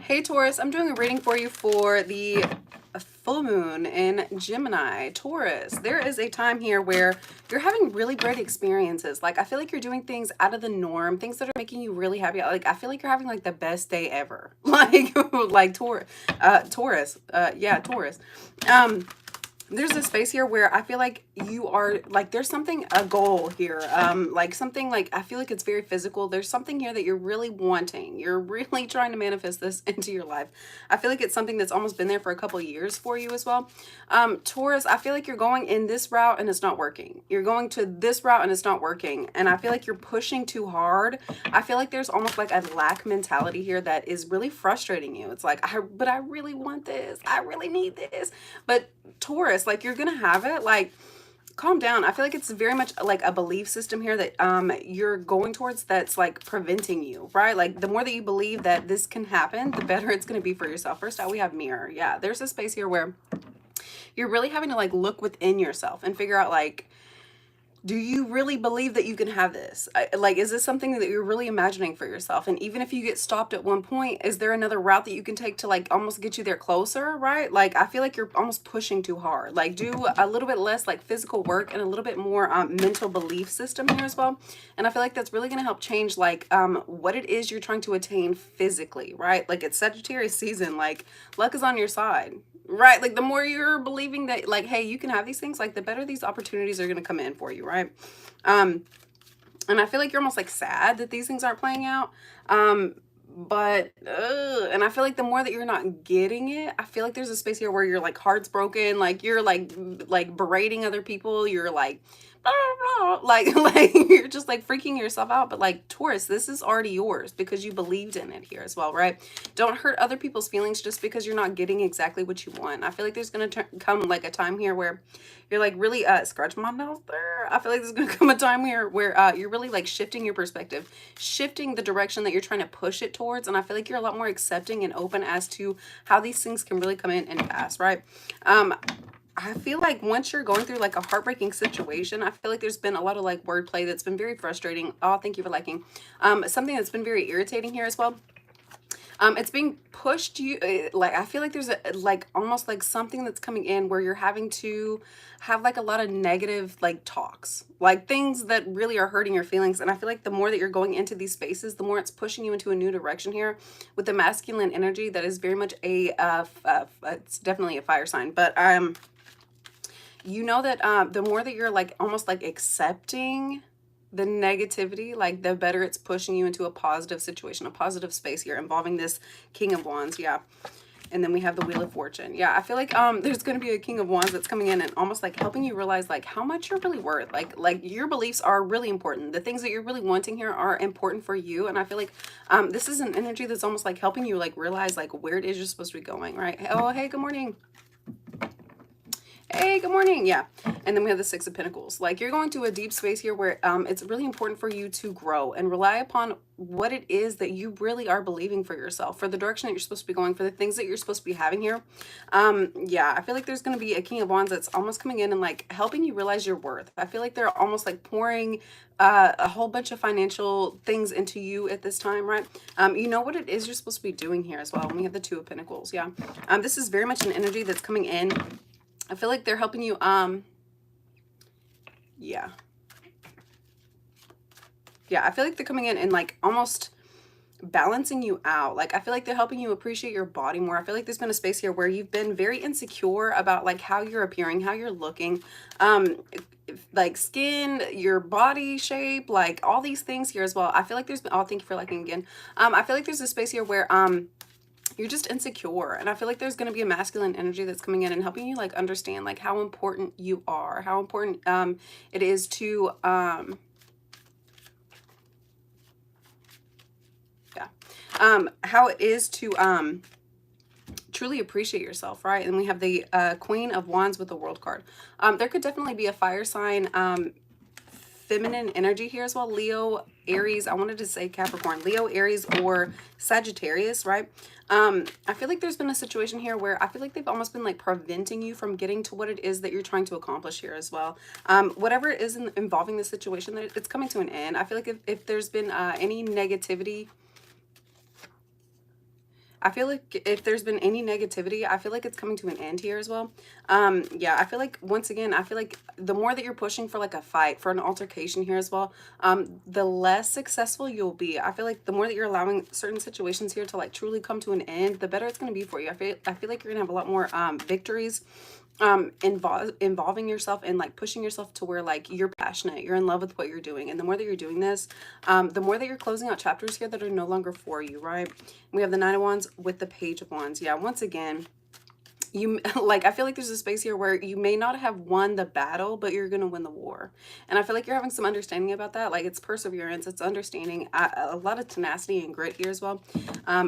Hey Taurus, I'm doing a reading for you for the full moon in Gemini. Taurus, there is a time here where you're having really great experiences. Like, I feel like you're doing things out of the norm, things that are making you really happy. Like, I feel like you're having like the best day ever. Like Taurus. Um, there's a space here where I feel like you are like there's something, a goal here, like something, like I feel like it's very physical. There's something here that you're really wanting, you're really trying to manifest this into your life. I feel like it's something that's almost been there for a couple of years for you as well. Taurus, I feel like you're going in this route and it's not working, you're going to this route and it's not working, and I feel like you're pushing too hard. I feel like there's almost like a lack mentality here that is really frustrating you. It's like, but I really want this, I really need this. But Taurus, like, you're gonna have it. Like, calm down. I feel like it's very much like a belief system here that you're going towards that's like preventing you, right? Like, the more that you believe that this can happen, the better it's going to be for yourself. First out, we have mirror. Yeah, there's a space here where you're really having to like look within yourself and figure out, like, do you really believe that you can have this? Like, is this something that you're really imagining for yourself? And even if you get stopped at one point, is there another route that you can take to like almost get you there closer, right? Like, I feel like you're almost pushing too hard. Like, do a little bit less like physical work and a little bit more mental belief system here as well. And I feel like that's really going to help change like what it is you're trying to attain physically, right? Like, it's Sagittarius season, like luck is on your side. Right, like the more you're believing that, like, hey, you can have these things, like the better these opportunities are going to come in for you, right? And I feel like you're almost like sad that these things aren't playing out. And I feel like the more that you're not getting it, I feel like there's a space here where your like heart's broken, like you're like berating other people, you're like blah, blah, blah, like you're just like freaking yourself out. But like, Taurus, this is already yours because you believed in it here as well, right? Don't hurt other people's feelings just because you're not getting exactly what you want. I feel like there's gonna come like a time here where you're like really scratch my nose there. I feel like there's gonna come a time here where you're really like shifting your perspective, shifting the direction that you're trying to push it towards. And I feel like you're a lot more accepting and open as to how these things can really come in and pass, right? I feel like once you're going through like a heartbreaking situation, I feel like there's been a lot of like wordplay that's been very frustrating. Oh, thank you for liking. Something that's been very irritating here as well. It's being pushed you, like, I feel like there's a like almost like something that's coming in where you're having to have like a lot of negative like talks, like things that really are hurting your feelings. And I feel like the more that you're going into these spaces, the more it's pushing you into a new direction here with the masculine energy that is very much a it's definitely a fire sign. But you know that the more that you're like almost like accepting the negativity, like the better it's pushing you into a positive situation, a positive space here involving this King of Wands. Yeah. And then we have the Wheel of Fortune. Yeah, I feel like there's going to be a King of Wands that's coming in and almost like helping you realize like how much you're really worth. Like your beliefs are really important. The things that you're really wanting here are important for you. And I feel like this is an energy that's almost like helping you like realize like where it is you're supposed to be going, right? Oh, hey, good morning. Hey, good morning. Yeah. And then we have the Six of Pentacles. Like, you're going to a deep space here where it's really important for you to grow and rely upon what it is that you really are believing for yourself, for the direction that you're supposed to be going, for the things that you're supposed to be having here. Yeah, I feel like there's going to be a King of Wands that's almost coming in and like helping you realize your worth. I feel like they're almost like pouring a whole bunch of financial things into you at this time, right? You know what it is you're supposed to be doing here as well. And we have the Two of Pentacles. Yeah. This is very much an energy that's coming in. I feel like they're helping you, yeah. Yeah, I feel like they're coming in and like almost balancing you out. Like, I feel like they're helping you appreciate your body more. I feel like there's been a space here where you've been very insecure about like how you're appearing, how you're looking, like skin, your body shape, like all these things here as well. I feel like there's been, oh, thank you for liking again. I feel like there's a space here where, you're just insecure, and I feel like there's going to be a masculine energy that's coming in and helping you like understand like how important you are, how important it is to how it is to truly appreciate yourself, right? And we have the Queen of Wands with the World card. There could definitely be a fire sign feminine energy here as well. Leo, Aries, I wanted to say Capricorn, Leo, Aries, or Sagittarius, right? I feel like there's been a situation here where I feel like they've almost been like preventing you from getting to what it is that you're trying to accomplish here as well. Whatever it is involving the situation, it's coming to an end. I feel like if there's been any negativity I feel like if there's been any negativity, I feel like it's coming to an end here as well. Yeah, I feel like once again, I feel like the more that you're pushing for like a fight, for an altercation here as well, the less successful you'll be. I feel like the more that you're allowing certain situations here to like truly come to an end, the better it's going to be for you. I feel like you're gonna have a lot more victories, involving yourself and like pushing yourself to where like you're passionate, you're in love with what you're doing. And the more that you're doing this, the more that you're closing out chapters here that are no longer for you, right? We have the Nine of Wands with the Page of Wands. Yeah, once again, you like, I feel like there's a space here where you may not have won the battle, but you're gonna win the war. And I feel like you're having some understanding about that. Like, it's perseverance, it's understanding, a lot of tenacity and grit here as well.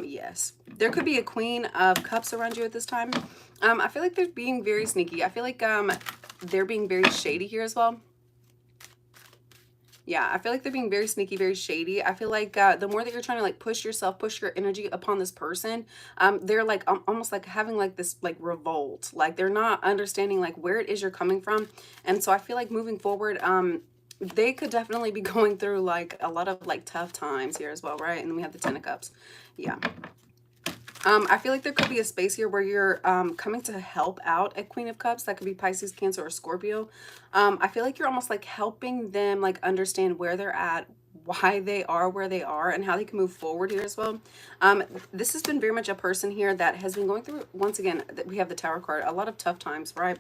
Yes, there could be a Queen of Cups around you at this time. I feel like they're being very sneaky. I feel like they're being very shady here as well. Yeah, I feel like they're being very sneaky, very shady. I feel like the more that you're trying to like push yourself, push your energy upon this person, they're like almost like having like this like revolt. Like, they're not understanding like where it is you're coming from. And so I feel like moving forward, they could definitely be going through like a lot of like tough times here as well, right? And then we have the Ten of Cups. Yeah. I feel like there could be a space here where you're coming to help out a Queen of Cups. That could be Pisces, Cancer, or Scorpio. I feel like you're almost like helping them like understand where they're at, why they are where they are, and how they can move forward here as well. This has been very much a person here that has been going through, once again, we have the Tower card, a lot of tough times, right?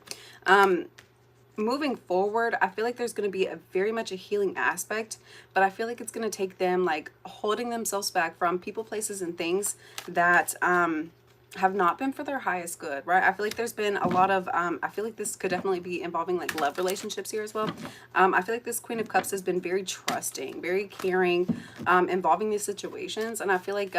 Moving forward, I feel like there's going to be a very much a healing aspect, but I feel like it's going to take them like holding themselves back from people, places, and things that have not been for their highest good, right? I feel like there's been a lot of I feel like this could definitely be involving like love relationships here as well. I feel like this Queen of Cups has been very trusting, very caring, involving these situations, and I feel like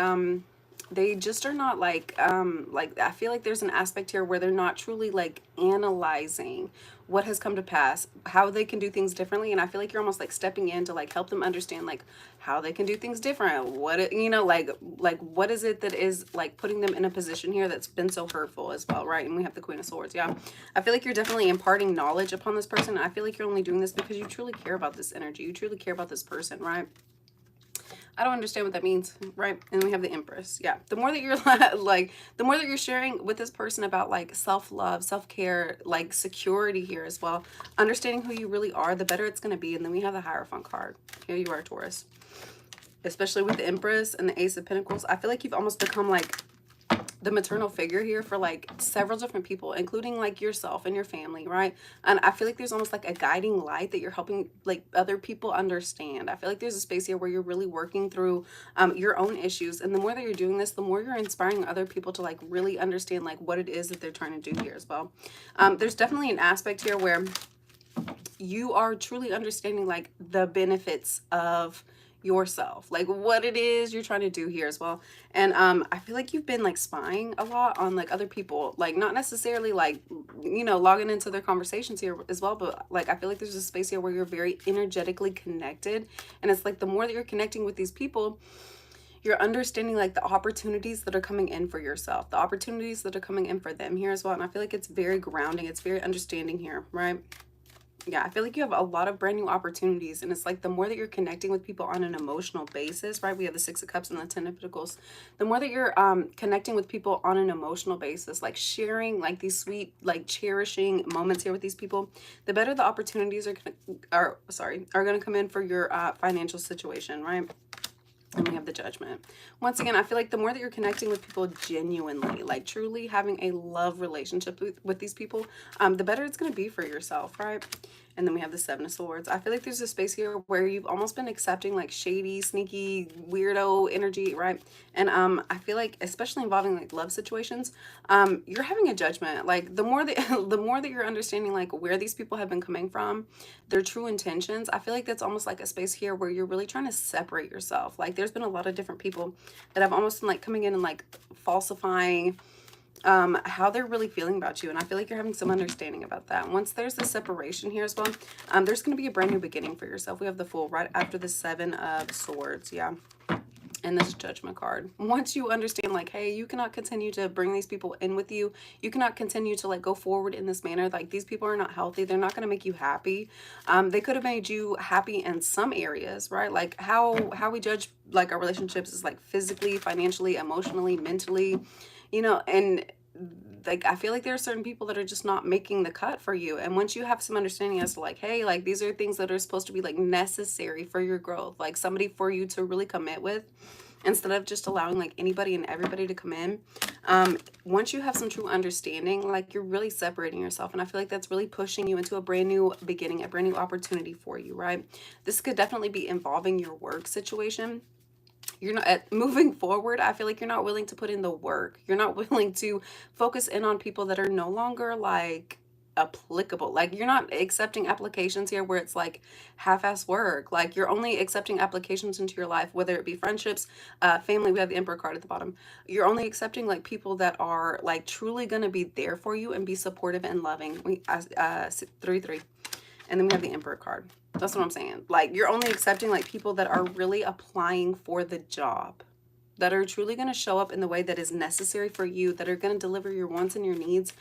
they just are not like I feel like there's an aspect here where they're not truly like analyzing what has come to pass, how they can do things differently. And I feel like you're almost like stepping in to like help them understand like how they can do things different, what it, you know, like what is it that is like putting them in a position here that's been so hurtful as well, right? And we have the Queen of Swords. Yeah, I feel like you're definitely imparting knowledge upon this person. I feel like you're only doing this because you truly care about this energy, you truly care about this person, right? I don't understand what that means, right? And we have the Empress. Yeah, the more that you're like, the more that you're sharing with this person about like self-love, self-care, like security here as well, understanding who you really are, the better it's going to be. And then we have the Hierophant card. Here you are, Taurus. Especially with the Empress and the Ace of Pentacles, I feel like you've almost become like the maternal figure here for like several different people, including like yourself and your family, right? And I feel like there's almost like a guiding light that you're helping like other people understand. I feel like there's a space here where you're really working through your own issues, and the more that you're doing this, the more you're inspiring other people to like really understand like what it is that they're trying to do here as well. There's definitely an aspect here where you are truly understanding like the benefits of yourself, like what it is you're trying to do here as well. And I feel like you've been like spying a lot on like other people, like not necessarily like, you know, logging into their conversations here as well, but like I feel like there's a space here where you're very energetically connected, and it's like the more that you're connecting with these people, you're understanding like the opportunities that are coming in for yourself, the opportunities that are coming in for them here as well. And I feel like it's very grounding, it's very understanding here, right? Yeah, I feel like you have a lot of brand new opportunities, and it's like the more that you're connecting with people on an emotional basis, right? We have the Six of Cups and the Ten of Pentacles. The more that you're connecting with people on an emotional basis, like sharing like these sweet, like cherishing moments here with these people, the better the opportunities are going to come in for your financial situation, right? And we have the Judgment. Once again, I feel like the more that you're connecting with people genuinely, like truly having a love relationship with these people, the better it's going to be for yourself, right? And then we have the Seven of Swords. I feel like there's a space here where you've almost been accepting like shady, sneaky, weirdo energy, right? And I feel like, especially involving like love situations, you're having a judgment. Like the more that the more that you're understanding like where these people have been coming from, their true intentions, I feel like that's almost like a space here where you're really trying to separate yourself. Like there's been a lot of different people that have almost been like coming in and like falsifying how they're really feeling about you, and I feel like you're having some understanding about that. Once there's the separation here as well, there's going to be a brand new beginning for yourself. We have the Fool right after the Seven of Swords. Yeah, And this Judgment card. Once you understand, like, hey, you cannot continue to bring these people in with you. You cannot continue to like go forward in this manner. Like, these people are not healthy. They're not going to make you happy. They could have made you happy in some areas, right? Like how we judge like our relationships is like physically, financially, emotionally, mentally, and like I feel like there are certain people that are just not making the cut for you. And once you have some understanding as to like, hey, like these are things that are supposed to be like necessary for your growth, like somebody for you to really commit with, instead of just allowing like anybody and everybody to come in. Once you have some true understanding, like you're really separating yourself. And I feel like that's really pushing you into a brand new beginning, a brand new opportunity for you, right? This could definitely be involving your work situation. You're not moving forward. I feel like you're not willing to put in the work. You're not willing to focus in on people that are no longer like applicable. Like, you're not accepting applications here where it's like half-ass work. Like, you're only accepting applications into your life, whether it be friendships, family. We have the Emperor card at the bottom. You're only accepting like people that are like truly going to be there for you and be supportive and loving. 3 3, and then we have the Emperor card. That's what I'm saying. Like, you're only accepting like people that are really applying for the job, that are truly going to show up in the way that is necessary for you, that are going to deliver your wants and your needs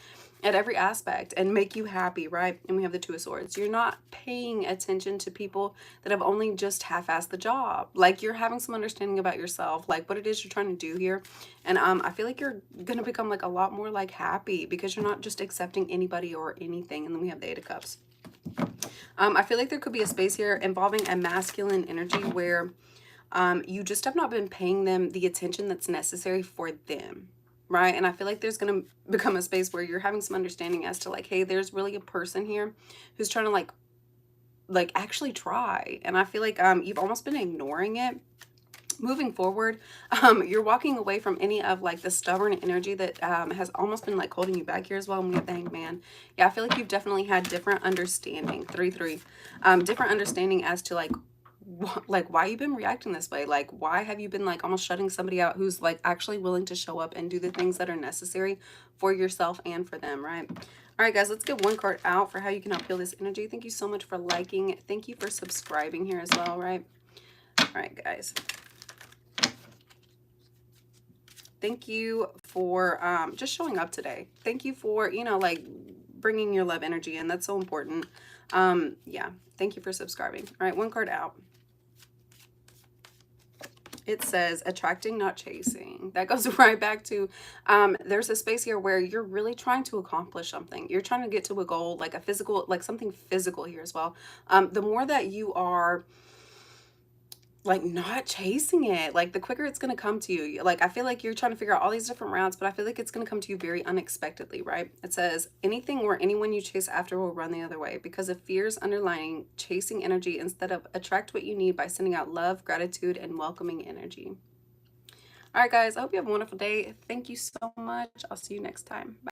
at every aspect and make you happy, right? And we have the Two of Swords. You're not paying attention to people that have only just half-assed the job. Like, you're having some understanding about yourself, like what it is you're trying to do here. And I feel like you're going to become like a lot more like happy because you're not just accepting anybody or anything. And then we have the Eight of Cups. I feel like there could be a space here involving a masculine energy where you just have not been paying them the attention that's necessary for them, right? And I feel like there's going to become a space where you're having some understanding as to like, hey, there's really a person here who's trying to like actually try. And I feel like you've almost been ignoring it. Moving forward, you're walking away from any of like the stubborn energy that has almost been like holding you back here as well. And we have the Hanged Man. Yeah, I feel like you've definitely had different understanding. 3 3, different understanding as to like why you've been reacting this way. Like, why have you been like almost shutting somebody out who's like actually willing to show up and do the things that are necessary for yourself and for them, right? All right, guys, let's get one card out for how you can help heal this energy. Thank you so much for liking. Thank you for subscribing here as well, right? All right, guys. Thank you for just showing up today. Thank you for, like bringing your love energy in. That's so important. Yeah. Thank you for subscribing. All right. One card out. It says attracting, not chasing. That goes right back to there's a space here where you're really trying to accomplish something. You're trying to get to a goal, like a physical, like something physical here as well. The more that you are like not chasing it, like the quicker it's going to come to you. Like, I feel like you're trying to figure out all these different routes, but I feel like it's going to come to you very unexpectedly, right? It says anything or anyone you chase after will run the other way because of fears underlying chasing energy. Instead of attract what you need by sending out love, gratitude, and welcoming energy. All right, guys, I hope you have a wonderful day. Thank you so much. I'll see you next time. Bye.